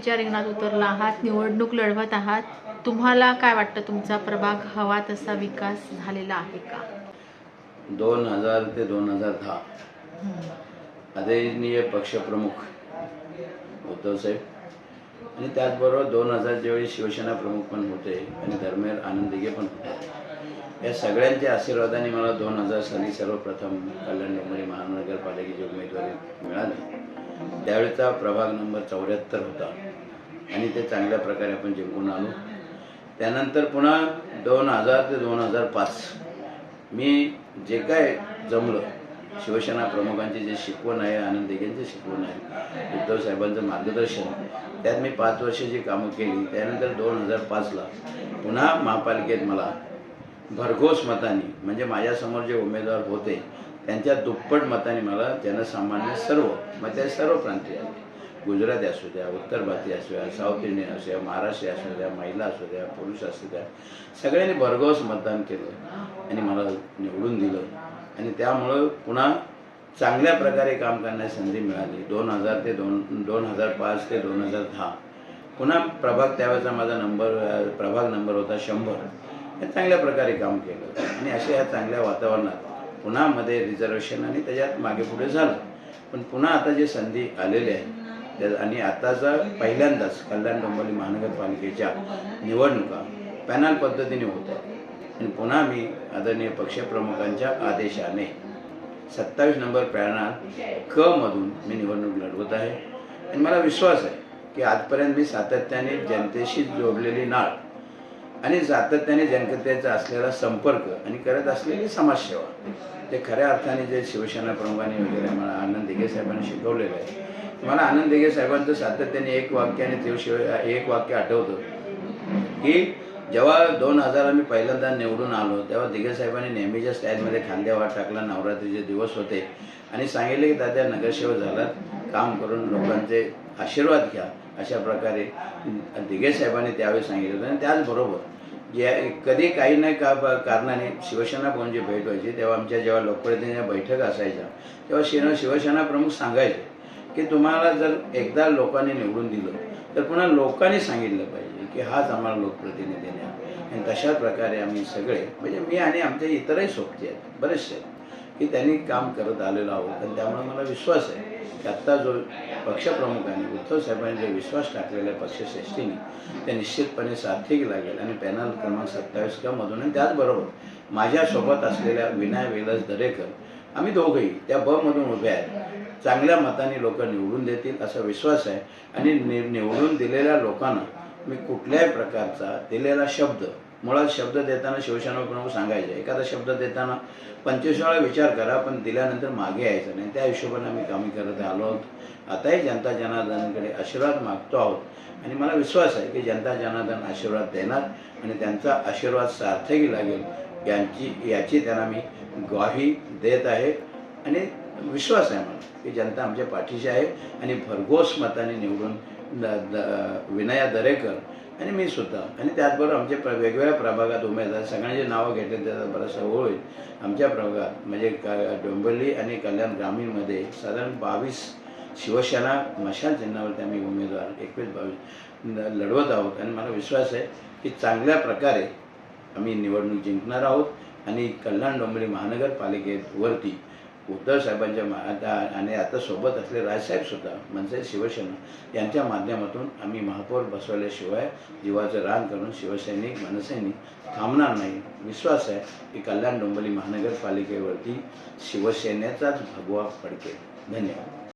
निवडणुकीच्या रिंगणात उतरला आहात, निवडणूक लढवत आहात. तुम्हाला काय वाटतं, तुमचा प्रभाग हवा तसा विकास झालेला आहे का? 2000 ते 2010 आदरणीय पक्षप्रमुख उद्धव साहेब आणि त्याचबरोबर 2000 ज्यावेळी शिवसेना प्रमुख पण होते आणि दरम्यान आनंद दिघे पण होते. या सगळ्यांच्या आशीर्वादाने मला 2000 साली सर्वप्रथम कल्याण डोंबिवली महानगरपालिकेची उमेदवारी मिळाली. त्यावेळेचा प्रभाग नंबर 74 होता आणि ते चांगल्या प्रकारे आपण जिंकून आलो. त्यानंतर पुन्हा 2000 ते 2005 मी जे काय जमलं, शिवसेना प्रमुखांची जे शिकवण आहे, आनंद दिघेंची शिकवण आहे, उद्धव साहेबांचं मार्गदर्शन, त्यात मी 5 वर्षाची कामं केली. त्यानंतर 2005ला पुन्हा महापालिकेत मला भरघोस मतांनी, म्हणजे माझ्यासमोर जे उमेदवार होते त्यांच्या दुप्पट मतांनी मला जनसामान्य सर्व, म्हणजे सर्व प्रांतीय, गुजराती असू द्या, उत्तर भारतीय असू द्या, साऊथ इंडियन असू द्या, महाराष्ट्रीय असू द्या, महिला असू द्या, पुरुष असू द्या, सगळ्यांनी भरघोस मतदान केलं आणि मला निवडून दिलं. आणि त्यामुळं पुन्हा चांगल्या प्रकारे काम करण्याची संधी मिळाली. 2005 ते 2010 पुन्हा प्रभाग, त्यावेळेचा माझा प्रभाग नंबर होता 100. हे चांगल्या प्रकारे काम केलं आणि अशा या चांगल्या वातावरणात पुन्हा मध्ये रिझर्वेशन आणि त्याच्यात मागे पुढे झालं. पण पुन्हा आता जे संधी आलेली आहे त्या, आणि आताचा पहिल्यांदाच कल्याण डोंबिवली महानगरपालिकेच्या निवडणुका पॅनल पद्धतीने होत आहेत आणि पुन्हा मी आदरणीय पक्षप्रमुखांच्या आदेशाने 27 नंबर पॅनल क मधून मी निवडणूक लढवत आहे. आणि मला विश्वास आहे की आजपर्यंत मी सातत्याने जनतेशी जोडलेली नाळ आणि सातत्याने जनतेचा असलेला संपर्क आणि करत असलेली समाजसेवा, ते खऱ्या अर्थाने जे शिवसेना प्रमुखांनी वगैरे मला आनंद दिघे साहेबांनी शिकवलेलं आहे. मला आनंद दिघे साहेबांचं सातत्याने एक वाक्य आठवतं की जेव्हा 2000 मी पहिल्यांदा निवडून आलो तेव्हा दिघे साहेबांनी नेहमीच्या स्टाईलमध्ये खांद्यावर हात टाकला. नवरात्रीचे दिवस होते आणि सांगितले की दादा नगरसेवक झालात, काम करून लोकांचे आशीर्वाद घ्या, अशा प्रकारे दिघे साहेबांनी त्यावेळी सांगितलं होतं. आणि त्याचबरोबर कधी काही नाही कारणाने शिवसेना प्रमुखांची भेट व्हायची तेव्हा आमच्या जेव्हा लोकप्रतिनिधींच्या बैठक असायच्या तेव्हा शिवसेना प्रमुख सांगायचे की तुम्हाला जर एकदा लोकांनी निवडून दिलं तर पुन्हा लोकांनी सांगितलं पाहिजे की हाच आम्हाला लोकप्रतिनिधी आहे. आणि तशा प्रकारे आम्ही सगळे, म्हणजे मी आणि आमचे इतरही सोबती आहेत, बरेचसे आहेत, की त्यांनी काम करत आलेलो आहोत. आणि त्यामुळे मला विश्वास आहे की आत्ता जो पक्षप्रमुखांनी उद्धव साहेबांनी जो विश्वास टाकलेल्या पक्षश्रेष्ठीने ते निश्चितपणे सार्थकी लागेल. आणि पॅनल क्रमांक 27 क मधून आणि त्याचबरोबर माझ्यासोबत असलेल्या विनय विलास दरेकर, आम्ही दोघंही त्या ब मधून उभे आहेत. चांगल्या मताने लोक निवडून देतील असा विश्वास आहे. आणि निवडून दिलेल्या लोकांना मी कुठल्याही प्रकारचा दिलेला शब्द, मुळात शब्द देताना शिवसेना प्रमुख सांगायचे एखादा शब्द देताना 25 वेळा विचार करा, पण दिल्यानंतर मागे यायचं नाही. त्या हिशोबाने आम्ही कामे करत आलो आहोत. आताही जनता जनार्दनाकडे आशीर्वाद मागतो आहोत आणि मला विश्वास आहे की जनता जनार्दन आशीर्वाद देणार आणि त्यांचा आशीर्वाद सार्थकी लागेल याची त्यांना मी ग्वाही देत आहे. आणि विश्वास आहे मला की जनता आमच्या पाठीशी आहे. आणि भरघोस मताने निवडून विनया दरेकर आणि मी सुद्धा, आणि त्याचबरोबर आमच्या वेगवेगळ्या प्रभागात उमेदवार सगळ्यांची नावं घेतले त्याचा बराचसा ओळ होईल. आमच्या प्रभागात म्हणजे डोंबिवली आणि कल्याण ग्रामीणमध्ये साधारण 22 शिवसेना मशाल चिन्हावरती आम्ही उमेदवार 21-22 लढवत आहोत. आणि मला विश्वास आहे की चांगल्या प्रकारे आम्ही निवडणूक जिंकणार आहोत. आणि कल्याण डोंबिवली महानगरपालिकेवरती उद्धव साहेबांच्या आणि आता सोबत असलेले राजसाहेबसुद्धा म्हणजे शिवसेना यांच्या माध्यमातून आम्ही महापौर बसवल्याशिवाय जीवाचं रान करून शिवसैनिक मनसैनिक थांबणार नाही. विश्वास आहे की कल्याण डोंबिवली महानगरपालिकेवरती शिवसेनेचाच भगवा फडकेल. धन्यवाद.